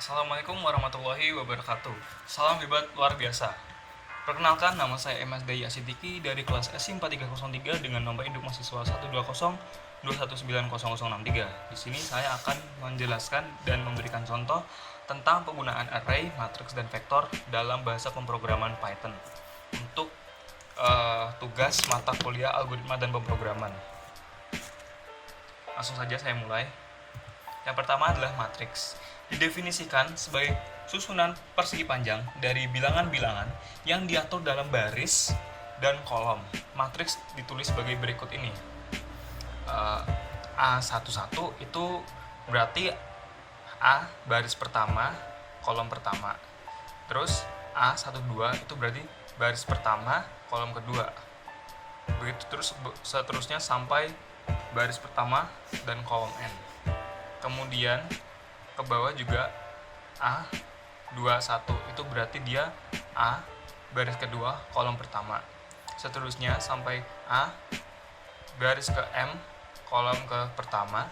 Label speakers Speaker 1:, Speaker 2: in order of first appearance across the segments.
Speaker 1: Assalamualaikum warahmatullahi wabarakatuh. Salam hebat luar biasa. Perkenalkan, nama saya MSDI Asidiki dari kelas SI4303 dengan nomor induk mahasiswa 12021900063. Di sini saya akan menjelaskan dan memberikan contoh tentang penggunaan array, matriks, dan vektor dalam bahasa pemrograman Python untuk tugas mata kuliah algoritma dan pemrograman. Langsung saja saya mulai. Yang pertama adalah matriks. Didefinisikan sebagai susunan persegi panjang dari bilangan-bilangan yang diatur dalam baris dan kolom. Matriks ditulis sebagai berikut ini. A11 itu berarti A baris pertama, kolom pertama. Terus A12 itu berarti baris pertama, kolom kedua. Begitu terus seterusnya sampai baris pertama dan kolom N. Kemudian ke bawah juga A21 itu berarti dia A baris kedua kolom pertama. Seterusnya sampai A garis ke M kolom ke pertama,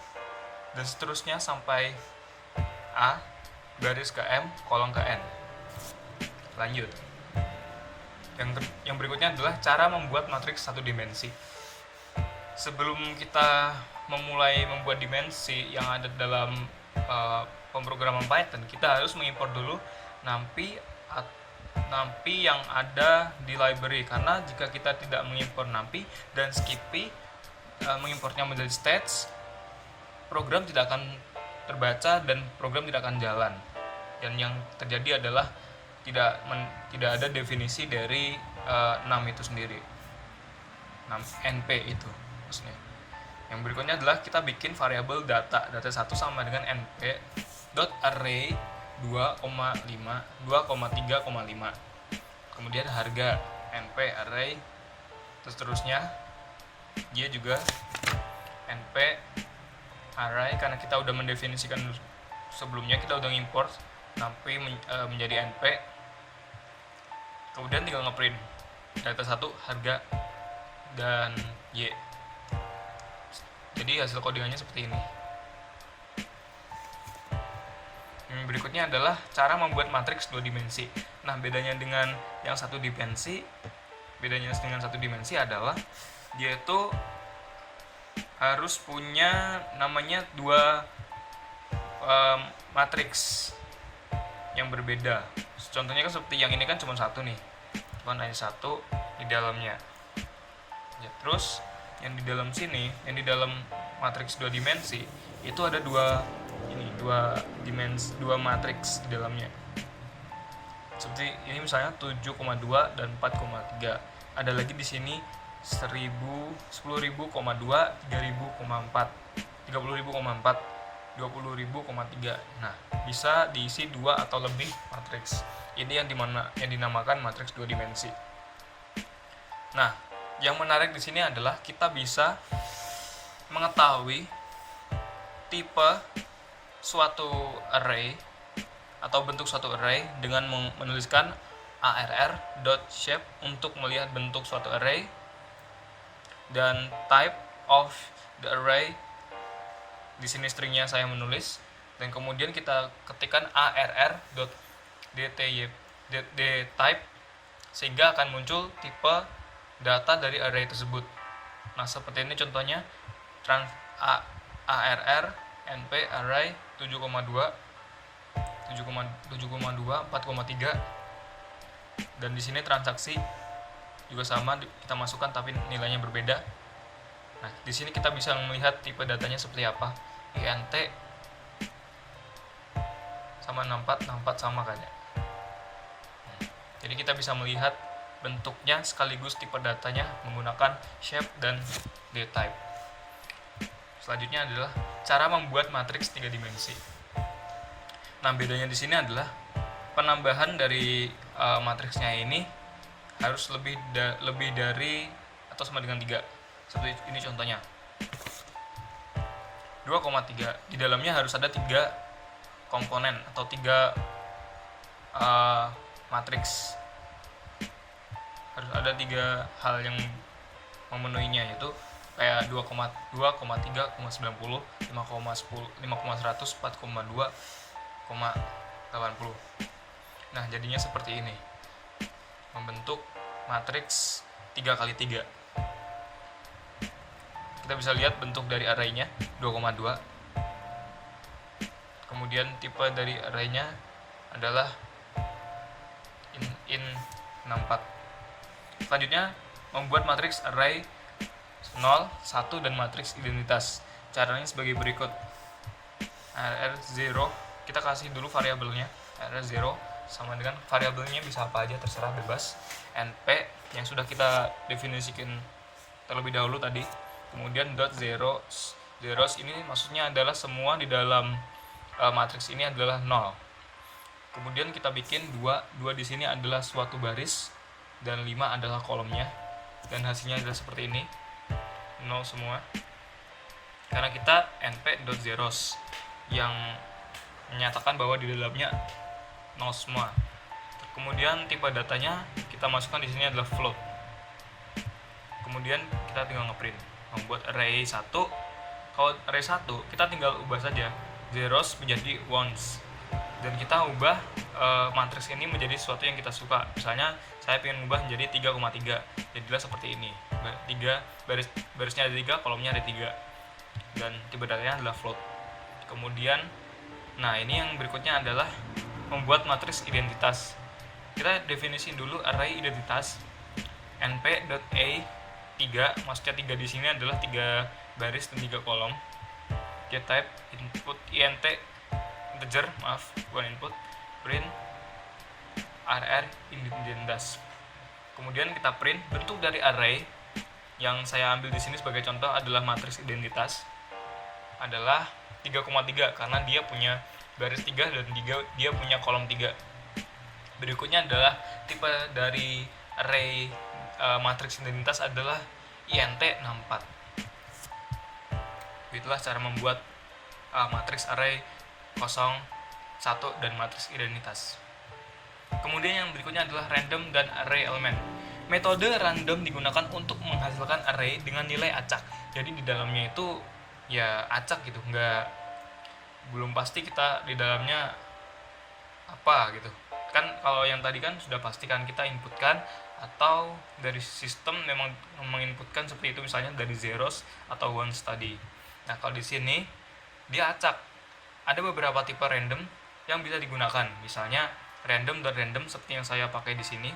Speaker 1: dan seterusnya sampai A garis ke M kolom ke N. Lanjut. Yang berikutnya adalah cara membuat matriks satu dimensi. Sebelum kita memulai membuat dimensi yang ada dalam pemrograman Python, kita harus mengimport dulu NumPy yang ada di library, karena jika kita tidak mengimport NumPy dan Skippy, mengimportnya menjadi stats, program tidak akan terbaca dan program tidak akan jalan. Dan yang terjadi adalah tidak ada definisi dari num itu sendiri, num np itu maksudnya. Yang berikutnya adalah kita bikin variabel data 1 sama dengan np.array 2,3,5. Kemudian harga np array, terus terusnya dia juga np array, karena kita udah mendefinisikan sebelumnya, kita udah import NumPy menjadi np. Kemudian tinggal ngeprint data 1, harga, dan y. Jadi hasil codingannya seperti ini. Berikutnya adalah cara membuat matriks 2 dimensi. Nah, bedanya dengan satu dimensi adalah dia itu harus punya namanya 2 matriks yang berbeda. Contohnya kan seperti yang ini kan cuma satu nih, hanya satu di dalamnya. Ya, terus yang di dalam sini, yang di dalam matriks 2 dimensi itu ada 2 matriks di dalamnya. Seperti ini misalnya 7,2 dan 4,3. Ada lagi di sini 10.000,2, 3.000,4, 30.000,4, 20.000,3. Nah, bisa diisi 2 atau lebih matriks. Ini yang dinamakan matriks 2 dimensi. Nah, yang menarik di sini adalah kita bisa mengetahui tipe suatu array atau bentuk suatu array dengan menuliskan arr.shape untuk melihat bentuk suatu array, dan type of the array, di sini stringnya saya menulis, dan kemudian kita ketikkan arr.dtype sehingga akan muncul tipe data dari array tersebut. Nah, seperti ini contohnya, arr np array 7,2, 4,3, dan di sini transaksi juga sama, kita masukkan tapi nilainya berbeda. Nah, di sini kita bisa melihat tipe datanya seperti apa. int sama 64 sama kayaknya. Jadi kita bisa melihat bentuknya sekaligus tipe datanya menggunakan shape dan dtype. Selanjutnya adalah cara membuat matriks 3 dimensi. Nah, bedanya di sini adalah penambahan dari matriksnya ini harus lebih dari atau sama dengan 3. Seperti ini contohnya. 2,3. Di dalamnya harus ada 3 komponen atau 3 matriks. Harus ada 3 hal yang memenuhinya, yaitu kayak 2,3,90, 5,100, 4,2, 80. Nah, jadinya seperti ini. Membentuk matriks 3x3. Kita bisa lihat bentuk dari arraynya 2,2. Kemudian tipe dari arraynya adalah in 64. Selanjutnya membuat matriks array 0, 1 dan matriks identitas. Caranya sebagai berikut. RR0 kita kasih dulu variabelnya. RR0 sama dengan variabelnya bisa apa aja, terserah, bebas. NP yang sudah kita definisikan terlebih dahulu tadi. Kemudian dot zeros. Zeros ini maksudnya adalah semua di dalam matriks ini adalah 0. Kemudian kita bikin 2 di sini adalah suatu baris dan 5 adalah kolomnya, dan hasilnya adalah seperti ini, 0 semua. Karena kita np.zeros yang menyatakan bahwa di dalamnya 0 semua. Kemudian tipe datanya kita masukkan di sini adalah float. Kemudian kita tinggal ngeprint, membuat array 1. Kalau array 1 kita tinggal ubah saja zeros menjadi ones, dan kita ubah matriks ini menjadi sesuatu yang kita suka. Misalnya saya ingin ubah menjadi 3,3, jadilah seperti ini. 3 barisnya ada 3, kolomnya ada 3, dan tipe datanya adalah float. Kemudian nah ini yang berikutnya adalah membuat matriks identitas. Kita definisi dulu array identitas. np.a 3, maksudnya 3 di sini adalah 3 baris dan 3 kolom. Get type input int integer, bukan input, print rr identitas. Kemudian kita print bentuk dari array yang saya ambil di sini sebagai contoh adalah matriks identitas adalah 3,3 karena dia punya baris 3 dan dia punya kolom 3. Berikutnya adalah tipe dari array matriks identitas adalah int 64. Itulah cara membuat matriks array 0, 1 dan matriks identitas. Kemudian yang berikutnya adalah random dan array element. Metode random digunakan untuk menghasilkan array dengan nilai acak. Jadi di dalamnya itu ya acak gitu, belum pasti kita di dalamnya apa gitu. Kan kalau yang tadi kan sudah pastikan kita inputkan, atau dari sistem memang menginputkan seperti itu, misalnya dari zeros atau ones tadi. Nah, kalau di sini dia acak. Ada beberapa tipe random yang bisa digunakan. Misalnya random dan random seperti yang saya pakai di sini.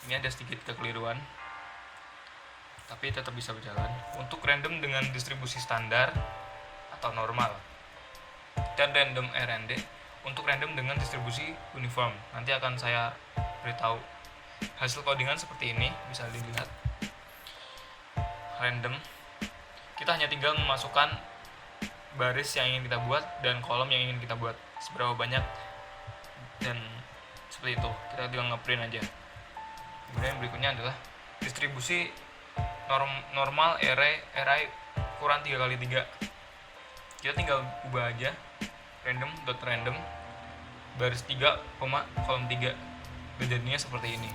Speaker 1: Ini ada sedikit kekeliruan, tapi tetap bisa berjalan. Untuk random dengan distribusi standar atau normal, dan random RND untuk random dengan distribusi uniform. Nanti akan saya beritahu. Hasil codingan seperti ini, bisa dilihat. Random, kita hanya tinggal memasukkan baris yang ingin kita buat dan kolom yang ingin kita buat, seberapa banyak, dan seperti itu. Kita tinggal ngeprint aja. Kemudian berikutnya adalah distribusi normal array ukuran 3x3. Kita tinggal ubah aja random.random baris 3, kolom 3, dan jadinya seperti ini.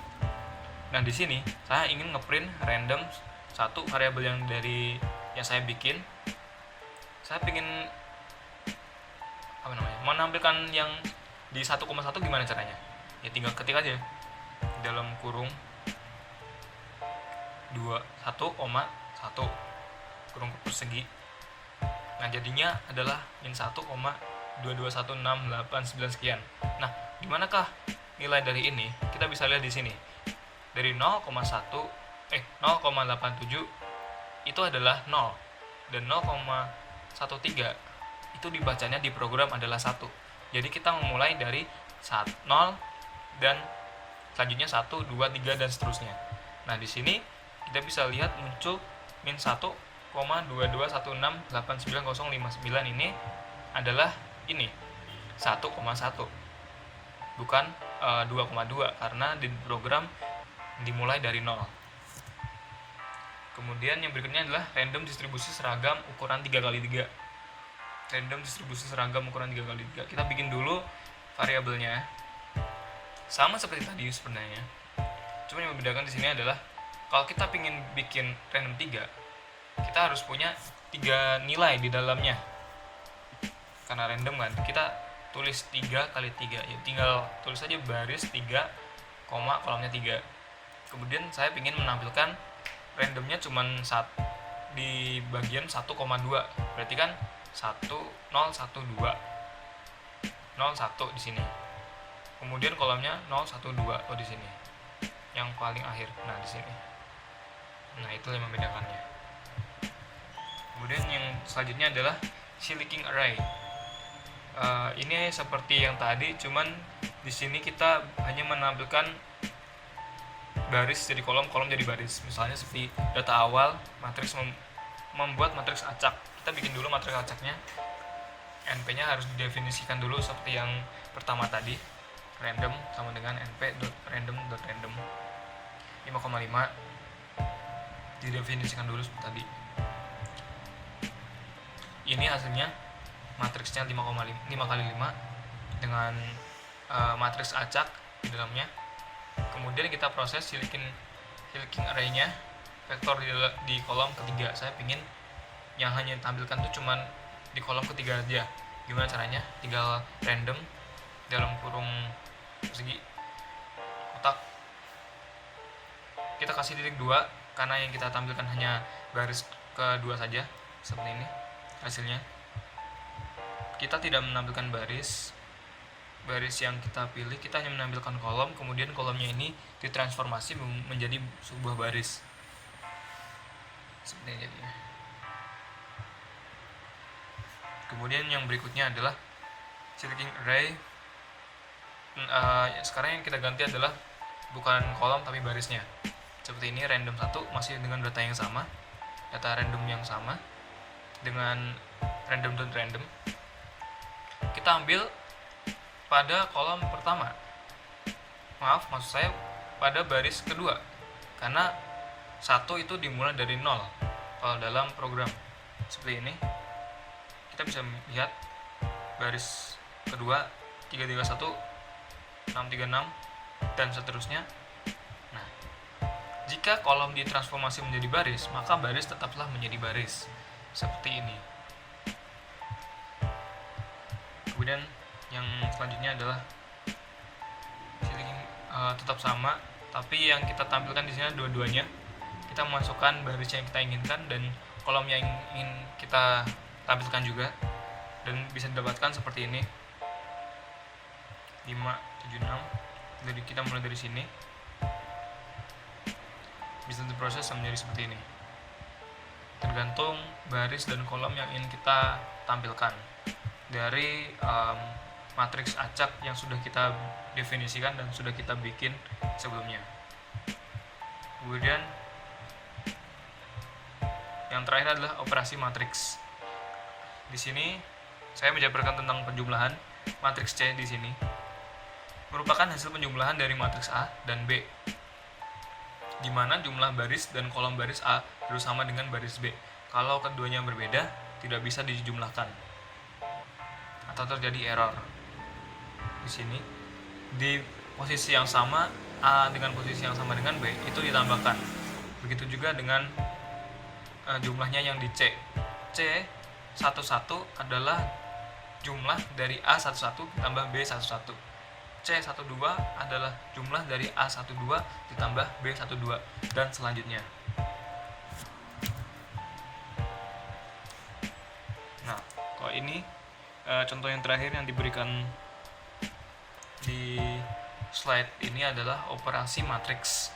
Speaker 1: Nah, di sini saya ingin ngeprint random 1 variabel yang saya bikin. Saya ingin menampilkan yang di 1,1 gimana caranya? Ya tinggal ketik aja dalam kurung 21,1 kurung persegi. Nah, jadinya adalah min 1,2216899 sekian. Nah, di manakah nilai dari ini? Kita bisa lihat di sini. Dari 0,87 itu adalah 0, dan 0,13 itu dibacanya di program adalah 1. Jadi kita memulai dari 0 dan selanjutnya 1, 2, 3 dan seterusnya. Nah, di sini kita bisa lihat muncul min 1,22168959 ini adalah ini 1,1, bukan 2,2 karena di program dimulai dari 0. Kemudian yang berikutnya adalah random distribusi seragam ukuran 3x3. Random distribusi seragam ukuran 3x3. Kita bikin dulu variabelnya. Sama seperti tadi sebenarnya. Cuma yang membedakan di sini adalah kalau kita ingin bikin random 3, kita harus punya 3 nilai di dalamnya. Karena random kan, kita tulis 3 kali 3, ya tinggal tulis aja baris 3, kolomnya 3. Kemudian saya ingin menampilkan randomnya cuman di bagian 1,2, berarti kan 1 0 1 2 0 1 di sini. Kemudian kolomnya 0 1 2 di sini. Yang paling akhir. Nah, di sini. Nah, itu yang membedakannya. Kemudian yang selanjutnya adalah selecting array. Ini seperti yang tadi, cuman di sini kita hanya menampilkan baris jadi kolom, kolom jadi baris. Misalnya seperti data awal, matriks membuat matriks acak. Kita bikin dulu matriks acaknya. NP-nya harus didefinisikan dulu seperti yang pertama tadi. Random sama dengan np.random.random 5,5 didefinisikan dulu seperti tadi. Ini hasilnya matriksnya 5 kali 5 dengan matriks acak di dalamnya. Kemudian kita proses selecting array-nya, vektor di kolom ketiga. Saya ingin yang hanya tampilkan tuh cuman di kolom ketiga aja. Gimana caranya? Tinggal random dalam kurung persegi kotak, kita kasih titik 2 karena yang kita tampilkan hanya baris kedua saja. Seperti ini hasilnya. Kita tidak menampilkan baris yang kita pilih, kita hanya menampilkan kolom. Kemudian kolomnya ini ditransformasi menjadi sebuah baris seperti ini jadinya. Kemudian yang berikutnya adalah selecting array. Sekarang yang kita ganti adalah bukan kolom tapi barisnya. Seperti ini, random 1 masih dengan data yang sama, data random yang sama dengan random. Kita ambil pada kolom pertama, maksud saya pada baris kedua, karena 1 itu dimulai dari 0 kalau dalam program. Seperti ini kita bisa lihat baris kedua 331 636 dan seterusnya. Nah, jika kolom ditransformasi menjadi baris, maka baris tetaplah menjadi baris seperti ini. Kemudian yang selanjutnya adalah tetap sama, tapi yang kita tampilkan di sini dua-duanya. Kita memasukkan baris yang kita inginkan dan kolom yang ingin kita tampilkan juga, dan bisa didapatkan seperti ini 5, 7, 6. Jadi kita mulai dari sini, bisa diproses menjadi seperti ini, tergantung baris dan kolom yang ingin kita tampilkan dari matriks acak yang sudah kita definisikan dan sudah kita bikin sebelumnya. Kemudian yang terakhir adalah operasi matriks. Di sini saya menjabarkan tentang penjumlahan. Matriks C di sini merupakan hasil penjumlahan dari matriks A dan B, di mana jumlah baris dan kolom baris A harus sama dengan baris B. Kalau keduanya berbeda, tidak bisa dijumlahkan atau terjadi error. Di sini di posisi yang sama, A dengan posisi yang sama dengan B itu ditambahkan. Begitu juga dengan jumlahnya yang di C. C11 adalah jumlah dari A11 ditambah B11. C12 adalah jumlah dari A12 ditambah B12 dan selanjutnya. Nah, kalau ini contoh yang terakhir yang diberikan di slide ini adalah operasi matriks.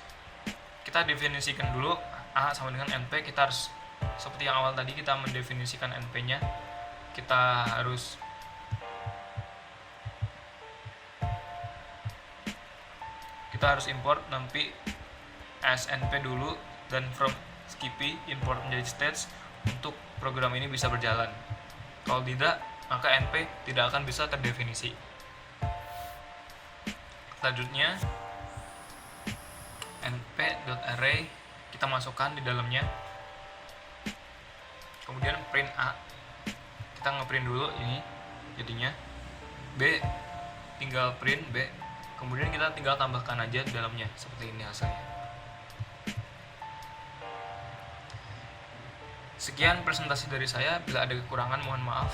Speaker 1: Kita definisikan dulu A sama dengan NP. Kita harus seperti yang awal tadi, kita mendefinisikan NP-nya. Kita harus import nanti SNP dulu, dan from Skippy import menjadi stage untuk program ini bisa berjalan. Kalau tidak, maka NP tidak akan bisa terdefinisi. Selanjutnya np.array kita masukkan di dalamnya. Kemudian print A, kita ngeprint dulu ini jadinya. B tinggal print B, kemudian kita tinggal tambahkan aja di dalamnya seperti ini hasilnya. Sekian presentasi dari saya. Bila ada kekurangan mohon maaf.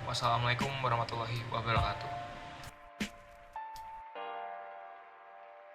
Speaker 1: Wassalamualaikum warahmatullahi wabarakatuh.